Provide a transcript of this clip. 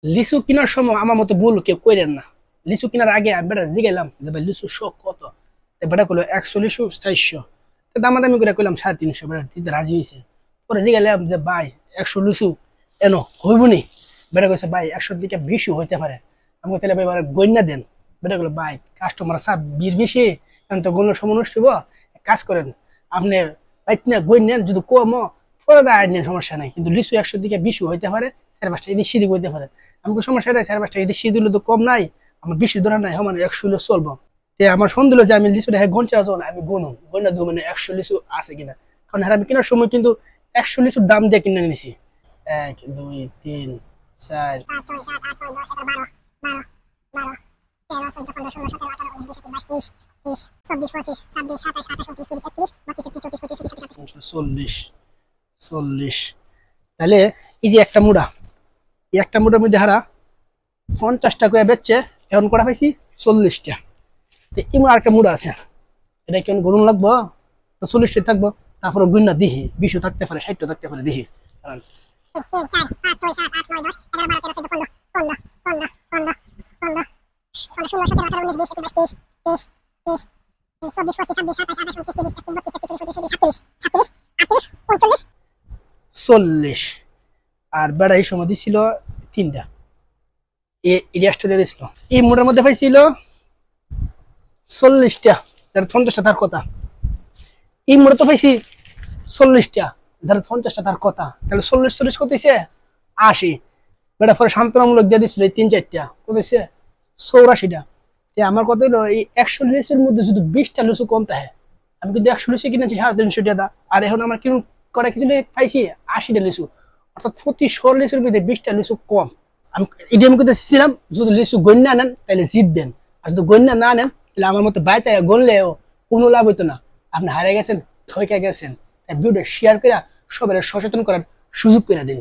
লিচু কেনার সময় আমার মতো ভুল কেউ করেন না। লিচু কেনার আগে আমি বেটা জিগাইলাম যে ভাই লিচু শখ কত, বেটা কইলো 100 লিচু 400, দামাদামি করে কইলাম 350, বেটা দিতে রাজি হয়েছে। পরে জিগাইলাম যে ভাই 100 লিচু এন হইব নি? বেটা কইছে ভাই 100 দিকে 20 হইতে পারে। আমি তাহলে ভাই এবার গন্যা দেন। বেটা কইলো ভাই কাস্টমার সাহেব 20 বেশি, এখন তো গণ্য সমনুষ্ঠ হইব, কাজ করেন আপনি বাইতনা গণ্য যদি কম পরে দেয় নেন, সমস্যা নাই, কিন্তু লিচু 100 দিকে 20 হইতে পারে, 4-5টা এদিক সেদিক হইতে পারে। আমাকে সমস্যা নাই, 4-5টা এদিক সেদিক হলে তো কম নাই, আমার বেশি ধরা নাই, আমার 100 হলে চলবো। আমার সন্দেহ হলো যে আমি লিচুটা ঘন্টা আছো না, আমি গুনুম গন্যা দেবো মানে 100 লিচু আছে কিনা। কারণ হ্যাঁ আমি কেনার সময় কিন্তু 100 লিচুর দাম দিয়ে কিনে নিছি। 1 2 3 4 5 6 7 8 9 10 11 12 12 13 14 15 16 17 18 19 20 21 22 23 24 25 26 27 28 29 30 31 32 33 34 35 36 40। তাহলে এই যে একটা মুড়া, এই একটা মুড়ার মধ্যে হারা 50 টাকা বেচছে, এখন করা পাইছি 40টা। তো এমন আরেকটা মুড়া আছে, এটা কেমন গরম লাগবো, তো 40টা থাকবো, তারপরে গুন্না দিহি 20 থাকতে পারে, 60 থাকতে পারে দিহি। কারণ 3 4 5 6 7 8 9 10 11 12 13 14 15 15 15 15 16 17 18 19 20 21 23 23 23 24 25 26 27 28 29 30 31 32 33 34 35 36 38 39 40। আর বেড়া এই সময় দিছিল 3টা, এরিয়াসটা দিয়ে দিছিল। এই মোটার মধ্যে পাইছিল 40টা, যারা 50টা তার কথা। এই মোড়ে তো পাইছি 40টা, যারা 50টা তার কথা। তাহলে 40 40 কত হয়েছে 80। বেটা পরে সান্ত্বনামূলক দিয়ে দিছিল এই 3-4টা, কত হয়েছে 84টা। আমার কথা হলো এই 100 লিচুর মধ্যে যদি 20টা লিচু কম থাকে, আমি কিন্তু 100 লিচু কিনেছি 350 টাকা, আর এখন আমার কিনুন করে কিছু পাইছি 80টা লিচু, অর্থাৎ প্রতি 100 লিচুর মধ্যে 20টা লিচু কম। আমি এটা আমি করতেছিলাম, যদি লিচু গন্যা নেন তাহলে জিতবেন, আর যদি গন্যা না নেন তাহলে আমার মতো বাইতে গনলেও কোনো লাভ হইতো না, আপনি হারিয়ে গেছেন, ঠকে গেছেন। তাই ভিডিও শেয়ার করে সবাই সচেতন করার সুযোগ করে দিন।